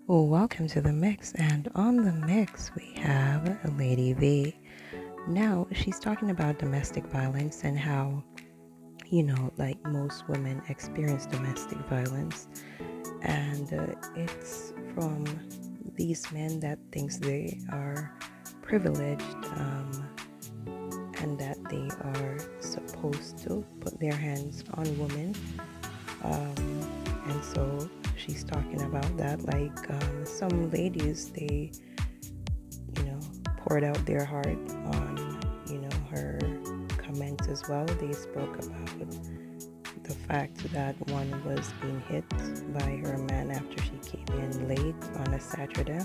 Well, welcome to the mix, and on the mix we have Lady V. Now she's talking about domestic violence and how, like most women experience domestic violence, and it's from these men that thinks they are privileged, and that they are supposed to put their hands on women, and so she's talking about that, like some ladies, they poured out their heart on her comments as well. They spoke about the fact that one was being hit by her man after she came in late on a Saturday,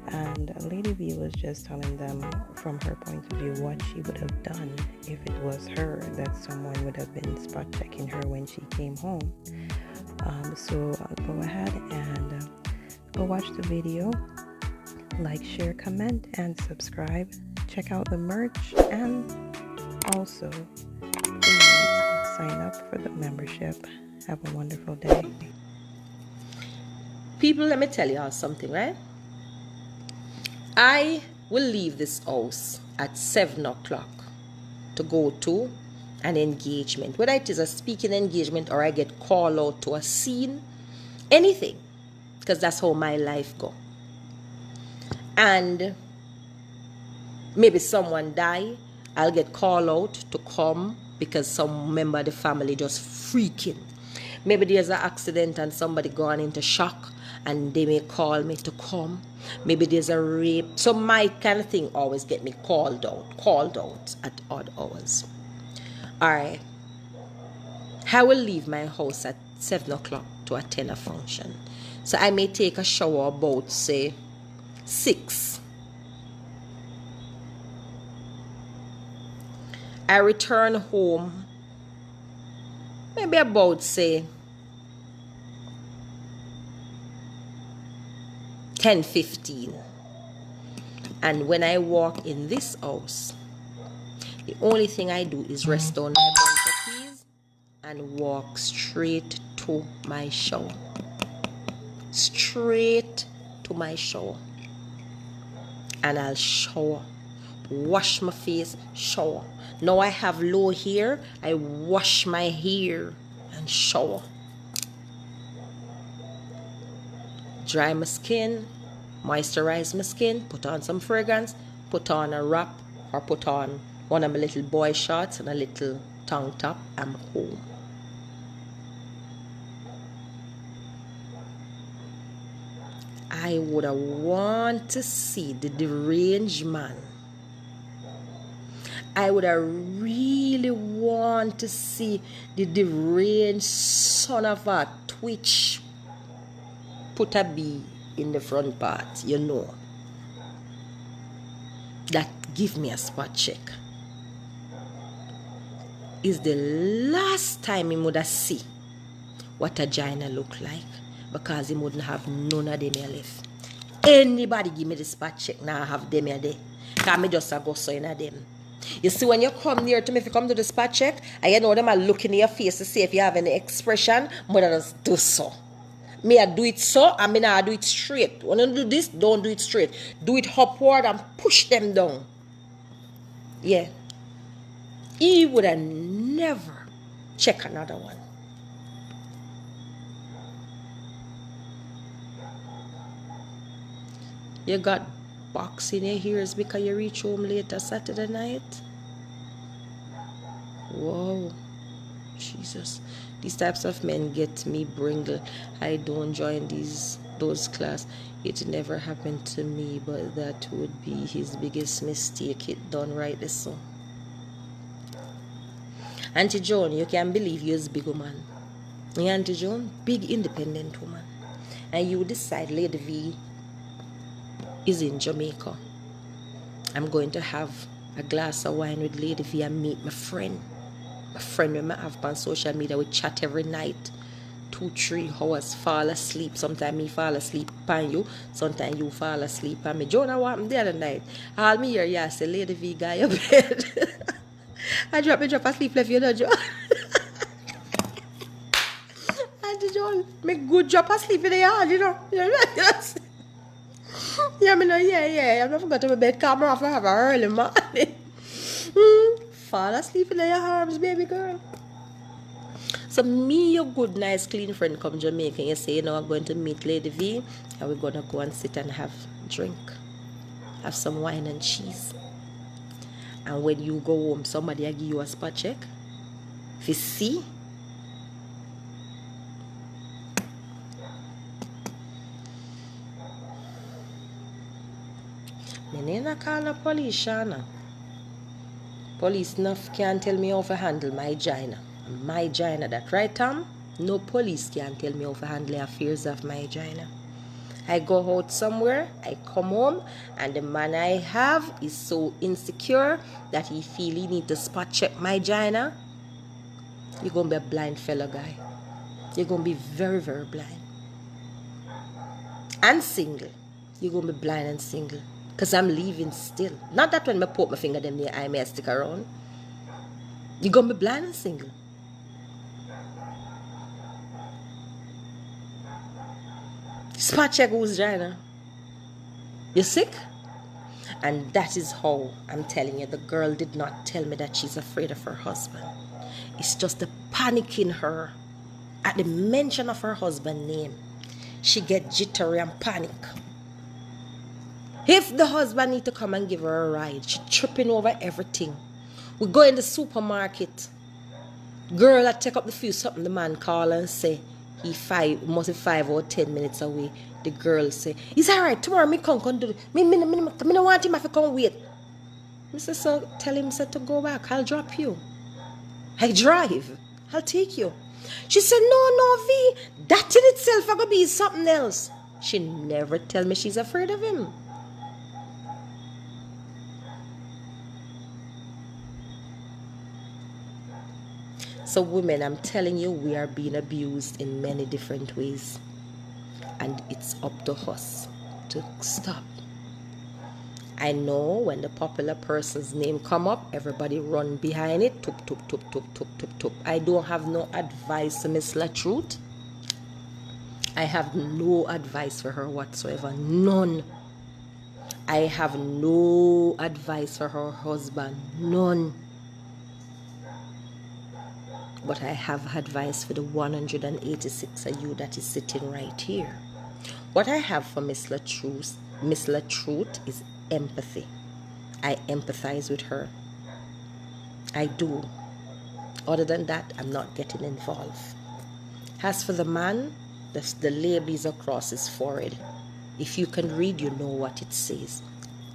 and Lady V was just telling them from her point of view what she would have done if it was her, that someone would have been spot checking her when she came home. So I'll go ahead and go watch the video, like, share, comment, and subscribe. Check out the merch, and also please sign up for the membership. Have a wonderful day. People, let me tell you all something, right? I will leave this house at 7 o'clock to go to an engagement, whether it is a speaking engagement or I get called out to a scene, anything, because that's how my life go. And maybe someone die, I'll get called out to come because some member of the family just freaking. Maybe there's an accident and somebody gone into shock and they may call me to come. Maybe there's a rape. So my kind of thing always get me called out at odd hours. Alright. I will leave my house at 7 o'clock to attend a function. So I may take a shower about, say, 6. I return home maybe about, say, 10:15. And when I walk in this house, the only thing I do is rest on my bunch of keys and walk straight to my shower. Straight to my shower. And I'll shower. Wash my face, shower. Now I have low hair, I wash my hair and shower. Dry my skin, moisturize my skin, put on some fragrance, put on a wrap, or put on one of my little boy shorts and a little tongue top. I'm home. I would have want to see the deranged man. I would have really want to see the deranged son of a twitch put a B in the front part, that give me a spot check. Is the last time he would have see what a vagina look like, because he wouldn't have none of them here left. Anybody give me the spot check now, I have them here there, because me just a go so in a them. You see, when you come near to me, if you come to the spot check, and you know them are looking in your face to see if you have any expression, but I just do so. Me I do it so, and me I do it straight. When you do this, don't do it straight. Do it upward and push them down. Yeah. He would have never check another one. You got box in your ears because you reach home later Saturday night? Whoa. Jesus. These types of men get me bringle. I don't join those class. It never happened to me, but that would be his biggest mistake. It done right this so. Auntie Joan, you can't believe you're a big woman. Yeah, Auntie Joan, big independent woman. And you decide Lady V is in Jamaica. I'm going to have a glass of wine with Lady V and meet my friend. My friend we might have on social media, we chat every night. 2-3 hours, fall asleep. Sometimes me fall asleep on you, sometimes you fall asleep on me. Jonah, what happened the other night? All me here, yeah, say Lady V got your bed. I drop asleep left you, know, Joe. Auntie Joe, girl. Me good drop asleep in the yard, you know. Yes. Yeah, me know, yeah. I never got to my bed camera off. I have a early morning. Fall asleep in your arms, baby girl. So me, your good, nice, clean friend come Jamaica and you say, you know, I'm going to meet Lady V and we're going to go and sit and have drink. Have some wine and cheese. And when you go home, somebody will give you a spot check. If you see, me never call the police, Shana. Police can't tell me how to handle my gina. My gina, that right, Tom? No police can tell me how to handle the affairs of my gina. I go out somewhere, I come home, and the man I have is so insecure that he feel he need to spot check my gina. You're going to be a blind fellow guy. You're going to be very, very blind. And single. You're going to be blind and single. Because I'm leaving still. Not that when I put my finger them near I may stick around. You're going to be blind and single. Spot check who's China. You sick? And that is how I'm telling you. The girl did not tell me that she's afraid of her husband. It's just the panic in her. At the mention of her husband's name, she get jittery and panic. If the husband need to come and give her a ride, she tripping over everything. We go in the supermarket. Girl, I take up the few something the man call and say he must be 5 or 10 minutes away. The girl say, it's alright, tomorrow me come do it. Me no want him if I come wait. I say, so tell him to go back, I'll drop you. I drive, I'll take you. She said, no, V, that in itself I gonna be something else. She never tell me she's afraid of him. So women, I'm telling you, we are being abused in many different ways. And it's up to us to stop. I know when the popular person's name come up, everybody run behind it. Tup. I don't have no advice to Miss La Truth. I have no advice for her whatsoever. None. I have no advice for her husband. None. But I have advice for the 186 of you that is sitting right here. What I have for Miss La Truth is empathy. I empathize with her. I do. Other than that, I'm not getting involved. As for the man, the label is across his forehead. If you can read, you know what it says.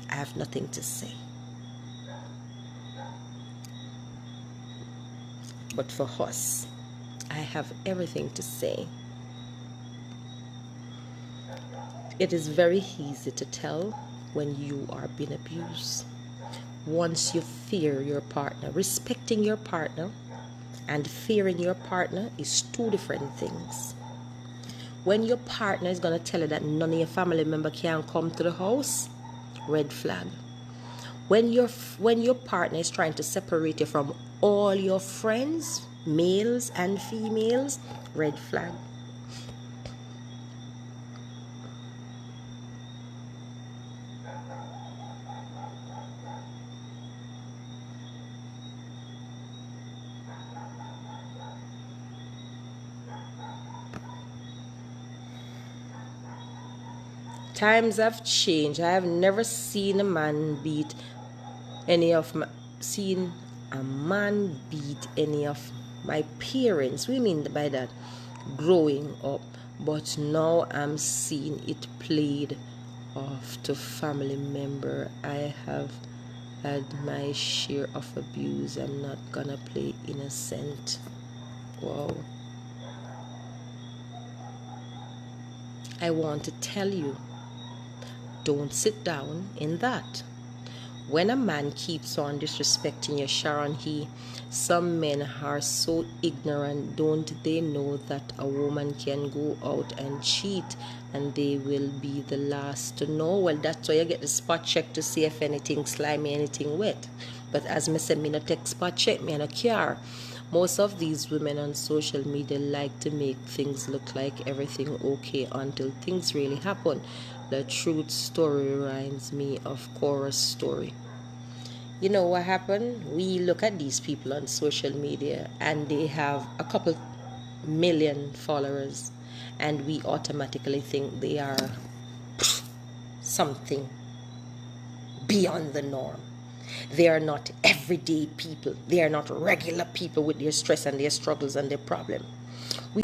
I have nothing to say. But for us, I have everything to say. It is very easy to tell when you are being abused. Once you fear your partner, respecting your partner and fearing your partner is two different things. When your partner is going to tell you that none of your family member can come to the house, red flag. When your partner is trying to separate you from all your friends, males and females, red flag. Times have changed. I have never seen a man beat any of my parents. We mean by that growing up, but now I'm seeing it played off to family member. I have had my share of abuse. I'm not gonna play innocent. Wow. I want to tell you, don't sit down in that. When a man keeps on disrespecting you, Sharon, some men are so ignorant. Don't they know that a woman can go out and cheat and they will be the last to know? Well, that's why you get the spot check to see if anything slimy, anything wet. But as me said, me no take spot check, me no care. Most of these women on social media like to make things look like everything okay until things really happen. The truth story reminds me of Cora's story. You know what happened? We look at these people on social media and they have a couple million followers, and we automatically think they are something beyond the norm. They are not everyday people. They are not regular people with their stress and their struggles and their problems. We